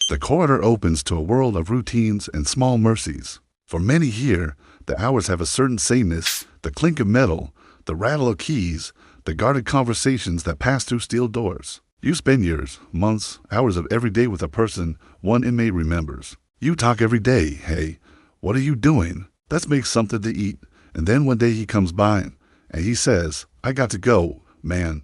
The corridor opens to a world of routines and small mercies. For many here, the hours have a certain sameness, the clink of metal, the rattle of keys, the guarded conversations that pass through steel doors. You spend years, months, hours of every day with a person one inmate remembers. You talk every day. Hey, what are you doing? Let's make something to eat. And then one day he comes by and he says, I got to go, man.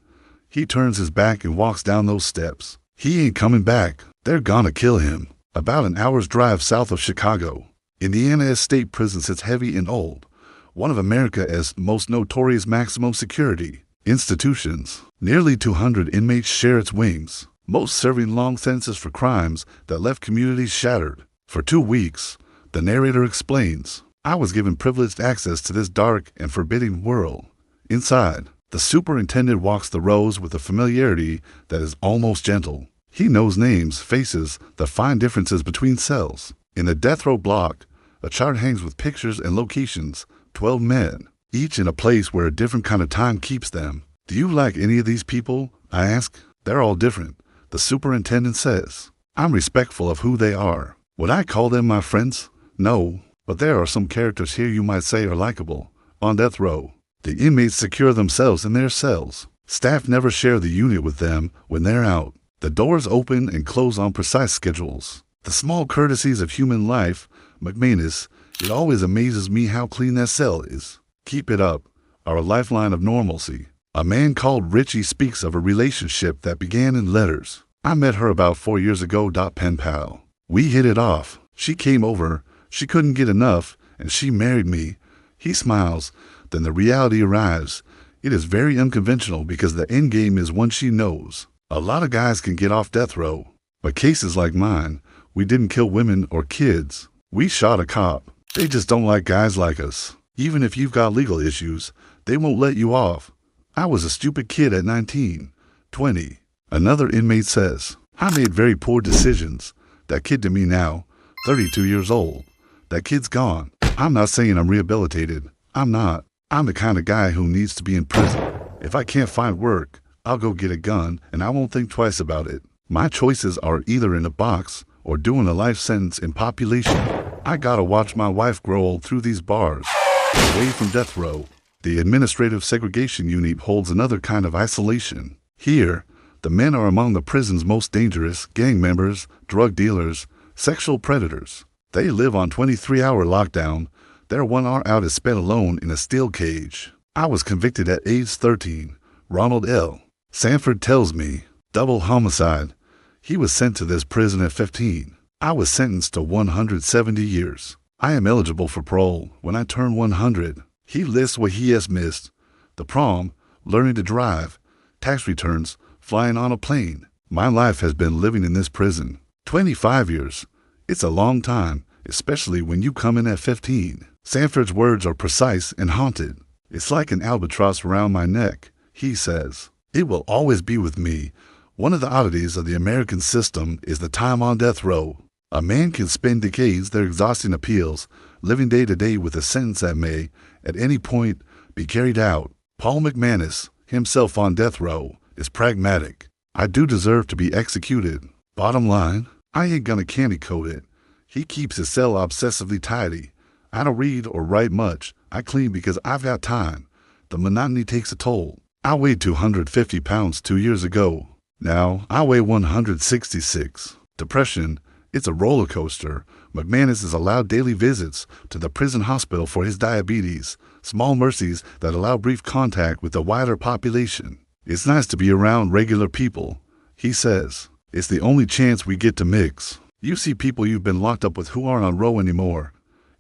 He turns his back and walks down those steps. He ain't coming back. They're gonna kill him. About an hour's drive south of Chicago, Indiana State Prison sits heavy and old, one of America's most notorious maximum security institutions. Nearly 200 inmates share its wings, most serving long sentences for crimes that left communities shattered. For 2 weeks, the narrator explains, I was given privileged access to this dark and forbidding world. Inside, the superintendent walks the rows with a familiarity that is almost gentle. He knows names, faces, the fine differences between cells. In the death row block, a chart hangs with pictures and locations, 12 men, each in a place where a different kind of time keeps them. Do you like any of these people? I ask. They're all different, the superintendent says. I'm respectful of who they are. Would I call them my friends? No, but there are some characters here you might say are likable. On death row, the inmates secure themselves in their cells. Staff never share the unit with them when they're out. The doors open and close on precise schedules. The small courtesies of human life, McManus, it always amazes me how clean that cell is. Keep it up, our lifeline of normalcy. A man called Richie speaks of a relationship that began in letters. I met her about 4 years ago. Pen pal. We hit it off. She came over, she couldn't get enough, and she married me. He smiles, then the reality arrives. It is very unconventional because the end game is one she knows. A lot of guys can get off death row, but cases like mine, we didn't kill women or kids. We shot a cop. They just don't like guys like us. Even if you've got legal issues, they won't let you off. I was a stupid kid at 19, 20. Another inmate says, I made very poor decisions. That kid to me now, 32 years old. That kid's gone. I'm not saying I'm rehabilitated. I'm not. I'm the kind of guy who needs to be in prison. If I can't find work, I'll go get a gun and I won't think twice about it. My choices are either in a box or doing a life sentence in population. I gotta watch my wife grow old through these bars. Away from death row, the administrative segregation unit holds another kind of isolation. Here, the men are among the prison's most dangerous: gang members, drug dealers, sexual predators. They live on 23-hour lockdown. Their 1 hour out is spent alone in a steel cage. I was convicted at age 13. Ronald L. Sanford tells me, double homicide. He was sent to this prison at 15. I was sentenced to 170 years. I am eligible for parole when I turn 100. He lists what he has missed: the prom, learning to drive, tax returns, flying on a plane. My life has been living in this prison. 25 years. It's a long time, especially when you come in at 15. Sanford's words are precise and haunted. It's like an albatross around my neck, he says. It will always be with me. One of the oddities of the American system is the time on death row. A man can spend decades their exhausting appeals, living day to day with a sentence that may, at any point, be carried out. Paul McManus, himself on death row, is pragmatic. I do deserve to be executed. Bottom line, I ain't gonna candy coat it. He keeps his cell obsessively tidy. I don't read or write much. I clean because I've got time. The monotony takes a toll. I weighed 250 pounds 2 years ago. Now, I weigh 166. Depression, it's a roller coaster. McManus is allowed daily visits to the prison hospital for his diabetes, small mercies that allow brief contact with the wider population. It's nice to be around regular people, he says. It's the only chance we get to mix. You see people you've been locked up with who aren't on row anymore.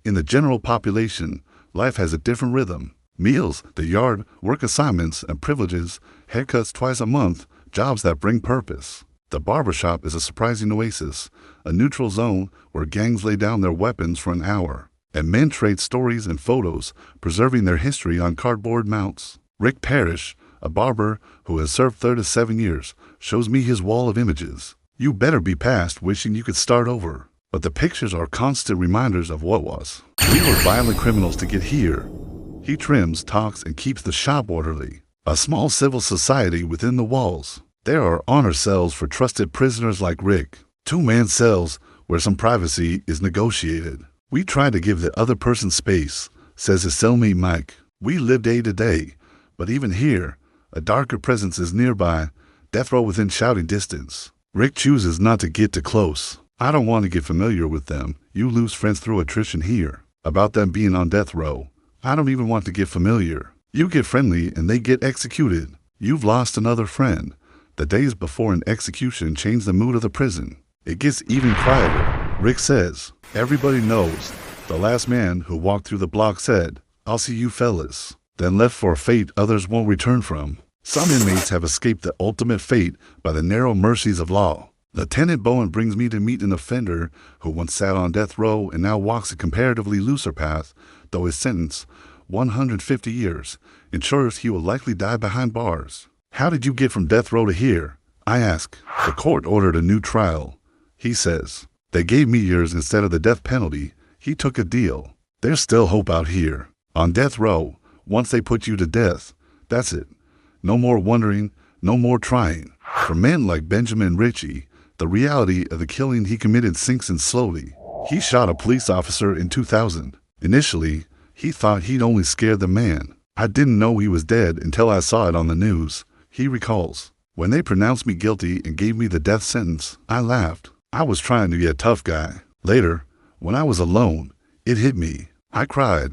In the general population, life has a different rhythm. Meals, the yard, work assignments and privileges, haircuts twice a month, jobs that bring purpose. The barbershop is a surprising oasis, a neutral zone where gangs lay down their weapons for an hour, and men trade stories and photos, preserving their history on cardboard mounts. Rick Parrish, a barber who has served 37 years, shows me his wall of images. You better be past wishing you could start over. But the pictures are constant reminders of what was. We were violent criminals to get here. He trims, talks, and keeps the shop orderly. A small civil society within the walls. There are honor cells for trusted prisoners like Rick. Two-man cells where some privacy is negotiated. We try to give the other person space, says his cellmate Mike. We live day to day, but even here, a darker presence is nearby, death row within shouting distance. Rick chooses not to get too close. I don't want to get familiar with them. You lose friends through attrition here. About them being on death row. I don't even want to get familiar. You get friendly and they get executed. You've lost another friend. The days before an execution change the mood of the prison. It gets even quieter. Rick says, everybody knows. The last man who walked through the block said, I'll see you fellas. Then left for a fate others won't return from. Some inmates have escaped the ultimate fate by the narrow mercies of law. Lieutenant Bowen brings me to meet an offender who once sat on death row and now walks a comparatively looser path, though his sentence, 150 years, ensures he will likely die behind bars. How did you get from death row to here? I ask. The court ordered a new trial. He says, they gave me years instead of the death penalty. He took a deal. There's still hope out here. On death row, once they put you to death, that's it. No more wondering, no more trying. For men like Benjamin Ritchie, the reality of the killing he committed sinks in slowly. He shot a police officer in 2000. Initially, he thought he'd only scared the man. I didn't know he was dead until I saw it on the news. He recalls, when they pronounced me guilty and gave me the death sentence, I laughed. I was trying to be a tough guy. Later, when I was alone, it hit me. I cried.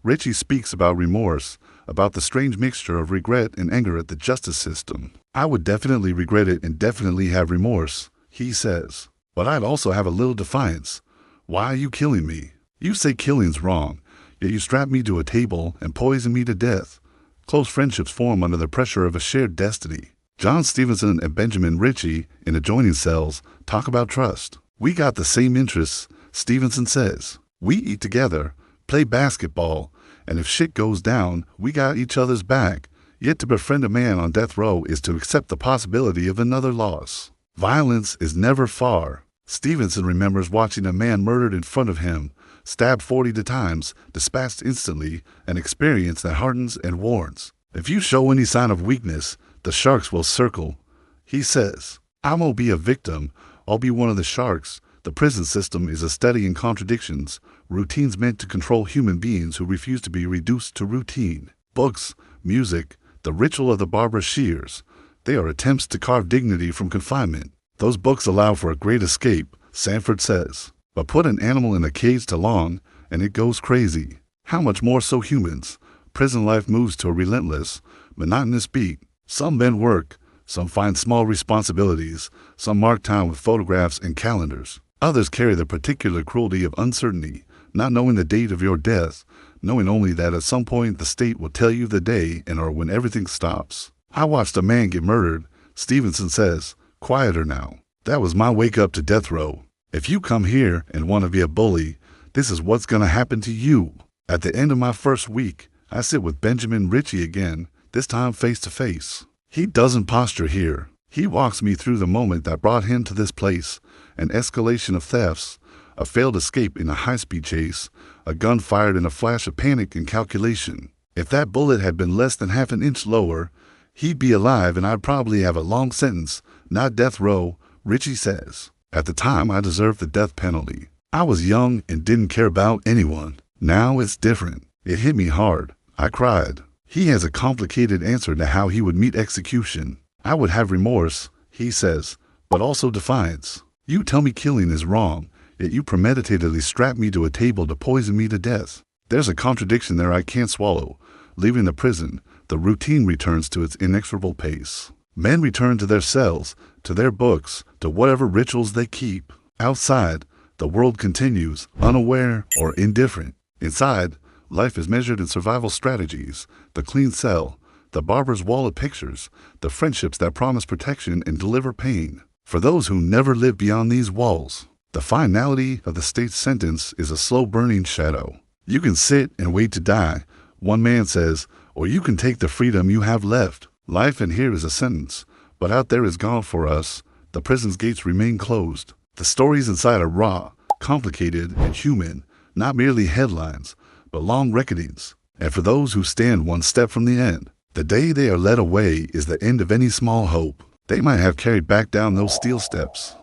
Ritchie speaks about remorse, about the strange mixture of regret and anger at the justice system. I would definitely regret it and definitely have remorse, he says. But I'd also have a little defiance. Why are you killing me? You say killing's wrong, yet you strap me to a table and poison me to death. Close friendships form under the pressure of a shared destiny. John Stevenson and Benjamin Ritchie, in adjoining cells, talk about trust. We got the same interests, Stevenson says. We eat together, play basketball, and if shit goes down, we got each other's back. Yet to befriend a man on death row is to accept the possibility of another loss. Violence is never far. Stevenson remembers watching a man murdered in front of him, stabbed 40 times, dispatched instantly, an experience that hardens and warns. If you show any sign of weakness, the sharks will circle. He says, I won't be a victim, I'll be one of the sharks. The prison system is a study in contradictions, routines meant to control human beings who refuse to be reduced to routine. Books, music, the ritual of the barber's shears, they are attempts to carve dignity from confinement. Those books allow for a great escape, Sanford says. But put an animal in a cage too long, and it goes crazy. How much more so humans? Prison life moves to a relentless, monotonous beat. Some men work, some find small responsibilities, some mark time with photographs and calendars. Others carry the particular cruelty of uncertainty, not knowing the date of your death, knowing only that at some point the state will tell you the day and or when everything stops. I watched a man get murdered, Stevenson says, quieter now. That was my wake up to death row. If you come here and want to be a bully, this is what's going to happen to you. At the end of my first week, I sit with Benjamin Ritchie again, this time face to face. He doesn't posture here. He walks me through the moment that brought him to this place, an escalation of thefts, a failed escape in a high-speed chase, a gun fired in a flash of panic and calculation. If that bullet had been less than half an inch lower, he'd be alive and I'd probably have a long sentence, not death row, Ritchie says. At the time, I deserved the death penalty. I was young and didn't care about anyone. Now it's different. It hit me hard. I cried. He has a complicated answer to how he would meet execution. I would have remorse, he says, but also defiance. You tell me killing is wrong, yet you premeditatedly strap me to a table to poison me to death. There's a contradiction there I can't swallow. Leaving the prison, the routine returns to its inexorable pace. Men return to their cells, to their books, to whatever rituals they keep. Outside, the world continues, unaware or indifferent. Inside, life is measured in survival strategies, the clean cell, the barber's wall of pictures, the friendships that promise protection and deliver pain. For those who never live beyond these walls, the finality of the state's sentence is a slow-burning shadow. You can sit and wait to die, one man says, or you can take the freedom you have left. Life in here is a sentence, but out there is gone for us. The prison's gates remain closed. The stories inside are raw, complicated, and human, not merely headlines, but long reckonings. And for those who stand one step from the end, the day they are led away is the end of any small hope they might have carried back down those steel steps.